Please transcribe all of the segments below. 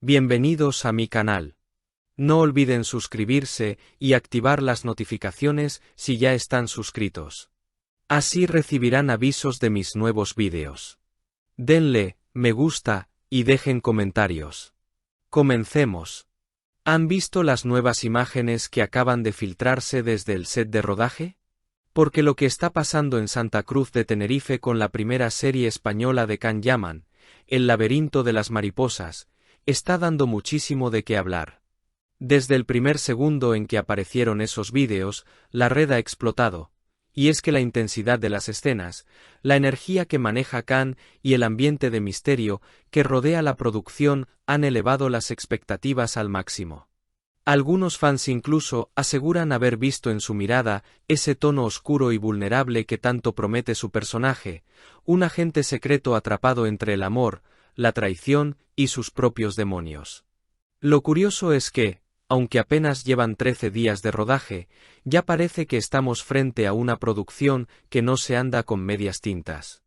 Bienvenidos a mi canal. No olviden suscribirse y activar las notificaciones si ya están suscritos. Así recibirán avisos de mis nuevos vídeos. Denle me gusta y dejen comentarios. Comencemos. ¿Han visto las nuevas imágenes que acaban de filtrarse desde el set de rodaje? Porque lo que está pasando en Santa Cruz de Tenerife con la primera serie española de Can Yaman, El laberinto de las mariposas, está dando muchísimo de qué hablar. Desde el primer segundo en que aparecieron esos vídeos, la red ha explotado, y es que la intensidad de las escenas, la energía que maneja Can y el ambiente de misterio que rodea la producción han elevado las expectativas al máximo. Algunos fans incluso aseguran haber visto en su mirada ese tono oscuro y vulnerable que tanto promete su personaje, un agente secreto atrapado entre el amor, la traición y sus propios demonios. Lo curioso es que, aunque apenas llevan 13 días de rodaje, ya parece que estamos frente a una producción que no se anda con medias tintas.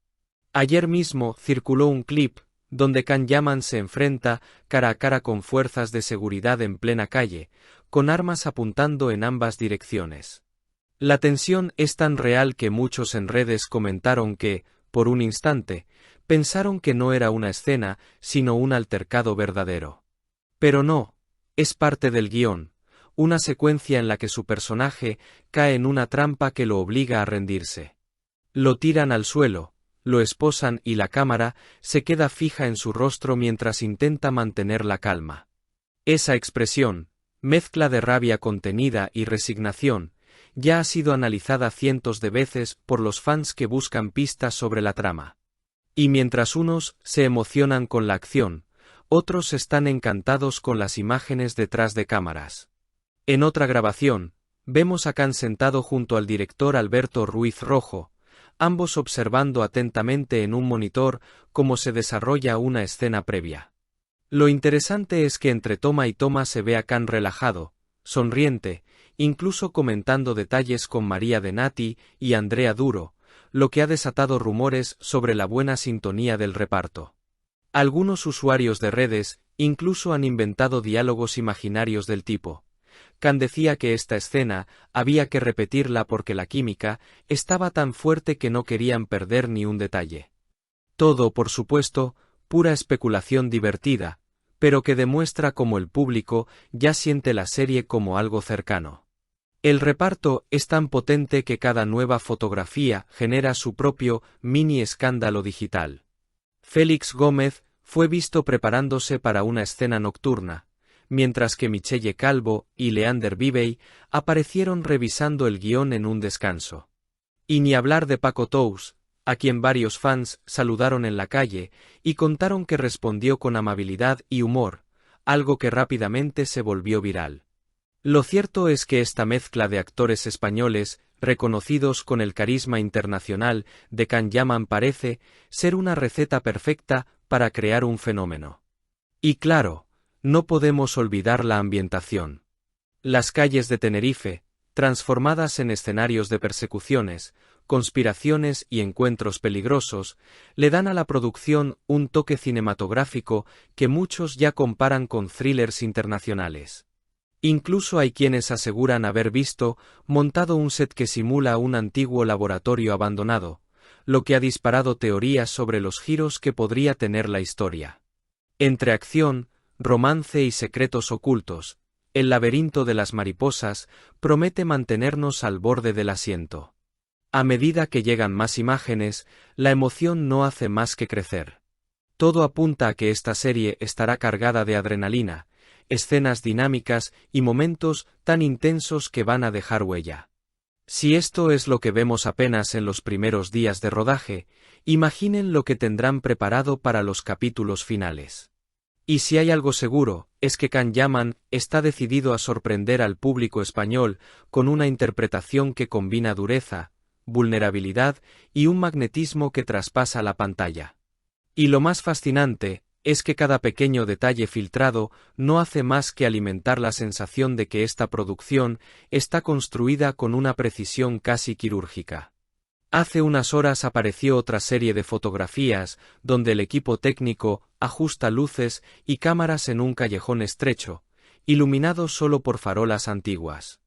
Ayer mismo circuló un clip donde Can Yaman se enfrenta cara a cara con fuerzas de seguridad en plena calle, con armas apuntando en ambas direcciones. La tensión es tan real que muchos en redes comentaron que, por un instante, pensaron que no era una escena, sino un altercado verdadero. Pero no, es parte del guión, una secuencia en la que su personaje cae en una trampa que lo obliga a rendirse. Lo tiran al suelo, lo esposan y la cámara se queda fija en su rostro mientras intenta mantener la calma. Esa expresión, mezcla de rabia contenida y resignación, ya ha sido analizada cientos de veces por los fans que buscan pistas sobre la trama. Y mientras unos se emocionan con la acción, otros están encantados con las imágenes detrás de cámaras. En otra grabación, vemos a Can sentado junto al director Alberto Ruiz Rojo, ambos observando atentamente en un monitor cómo se desarrolla una escena previa. Lo interesante es que entre toma y toma se ve a Can relajado, sonriente, incluso comentando detalles con María de Nati y Andrea Duro, lo que ha desatado rumores sobre la buena sintonía del reparto. Algunos usuarios de redes incluso han inventado diálogos imaginarios del tipo: Can decía que esta escena había que repetirla porque la química estaba tan fuerte que no querían perder ni un detalle. Todo, por supuesto, pura especulación divertida, pero que demuestra cómo el público ya siente la serie como algo cercano. El reparto es tan potente que cada nueva fotografía genera su propio mini escándalo digital. Félix Gómez fue visto preparándose para una escena nocturna, mientras que Michelle Calvo y Leander Vivey aparecieron revisando el guión en un descanso. Y ni hablar de Paco Tous, a quien varios fans saludaron en la calle y contaron que respondió con amabilidad y humor, algo que rápidamente se volvió viral. Lo cierto es que esta mezcla de actores españoles, reconocidos con el carisma internacional de Can Yaman, parece ser una receta perfecta para crear un fenómeno. Y claro, no podemos olvidar la ambientación. Las calles de Tenerife, transformadas en escenarios de persecuciones, conspiraciones y encuentros peligrosos, le dan a la producción un toque cinematográfico que muchos ya comparan con thrillers internacionales. Incluso hay quienes aseguran haber visto montado un set que simula un antiguo laboratorio abandonado, lo que ha disparado teorías sobre los giros que podría tener la historia. Entre acción, romance y secretos ocultos, El laberinto de las mariposas promete mantenernos al borde del asiento. A medida que llegan más imágenes, la emoción no hace más que crecer. Todo apunta a que esta serie estará cargada de adrenalina, escenas dinámicas y momentos tan intensos que van a dejar huella. Si esto es lo que vemos apenas en los primeros días de rodaje, imaginen lo que tendrán preparado para los capítulos finales. Y si hay algo seguro, es que Can Yaman está decidido a sorprender al público español con una interpretación que combina dureza, vulnerabilidad y un magnetismo que traspasa la pantalla. Y lo más fascinante es que cada pequeño detalle filtrado no hace más que alimentar la sensación de que esta producción está construida con una precisión casi quirúrgica. Hace unas horas apareció otra serie de fotografías donde el equipo técnico ajusta luces y cámaras en un callejón estrecho, iluminado solo por farolas antiguas.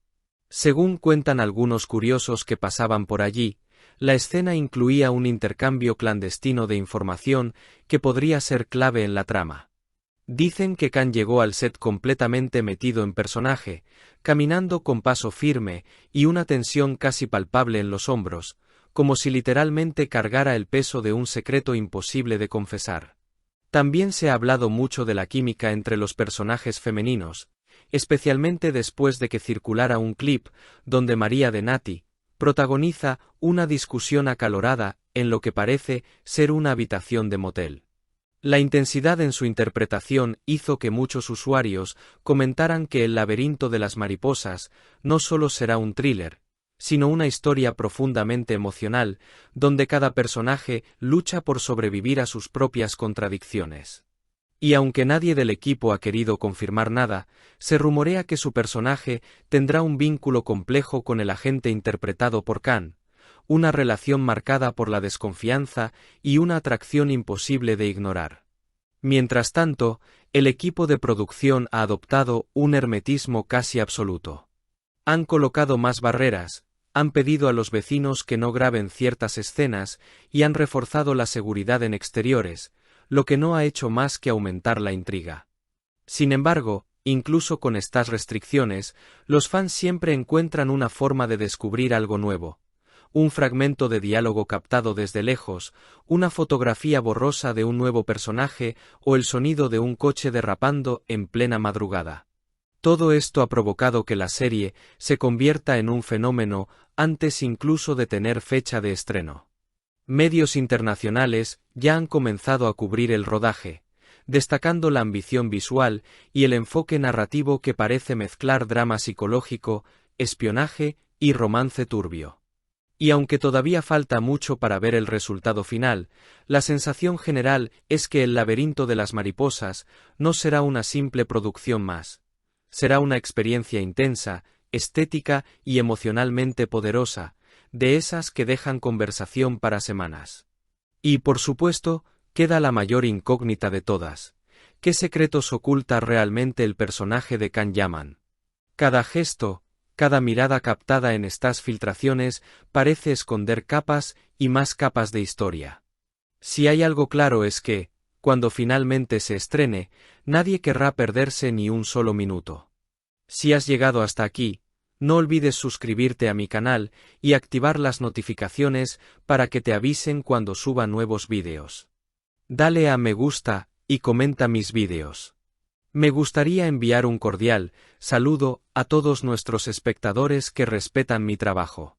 Según cuentan algunos curiosos que pasaban por allí, la escena incluía un intercambio clandestino de información que podría ser clave en la trama. Dicen que Khan llegó al set completamente metido en personaje, caminando con paso firme y una tensión casi palpable en los hombros, como si literalmente cargara el peso de un secreto imposible de confesar. También se ha hablado mucho de la química entre los personajes femeninos, especialmente después de que circulara un clip donde María de Nati protagoniza una discusión acalorada en lo que parece ser una habitación de motel. La intensidad en su interpretación hizo que muchos usuarios comentaran que El laberinto de las mariposas no solo será un thriller, sino una historia profundamente emocional, donde cada personaje lucha por sobrevivir a sus propias contradicciones. Y aunque nadie del equipo ha querido confirmar nada, se rumorea que su personaje tendrá un vínculo complejo con el agente interpretado por Khan, una relación marcada por la desconfianza y una atracción imposible de ignorar. Mientras tanto, el equipo de producción ha adoptado un hermetismo casi absoluto. Han colocado más barreras, han pedido a los vecinos que no graben ciertas escenas y han reforzado la seguridad en exteriores, lo que no ha hecho más que aumentar la intriga. Sin embargo, incluso con estas restricciones, los fans siempre encuentran una forma de descubrir algo nuevo. Un fragmento de diálogo captado desde lejos, una fotografía borrosa de un nuevo personaje o el sonido de un coche derrapando en plena madrugada. Todo esto ha provocado que la serie se convierta en un fenómeno antes incluso de tener fecha de estreno. Medios internacionales ya han comenzado a cubrir el rodaje, destacando la ambición visual y el enfoque narrativo que parece mezclar drama psicológico, espionaje y romance turbio. Y aunque todavía falta mucho para ver el resultado final, la sensación general es que El laberinto de las mariposas no será una simple producción más. Será una experiencia intensa, estética y emocionalmente poderosa, de esas que dejan conversación para semanas. Y por supuesto, queda la mayor incógnita de todas. ¿Qué secretos oculta realmente el personaje de Khan Yaman? Cada gesto, cada mirada captada en estas filtraciones parece esconder capas y más capas de historia. Si hay algo claro es que, cuando finalmente se estrene, nadie querrá perderse ni un solo minuto. Si has llegado hasta aquí, no olvides suscribirte a mi canal y activar las notificaciones para que te avisen cuando suba nuevos vídeos. Dale a me gusta y comenta mis vídeos. Me gustaría enviar un cordial saludo a todos nuestros espectadores que respetan mi trabajo.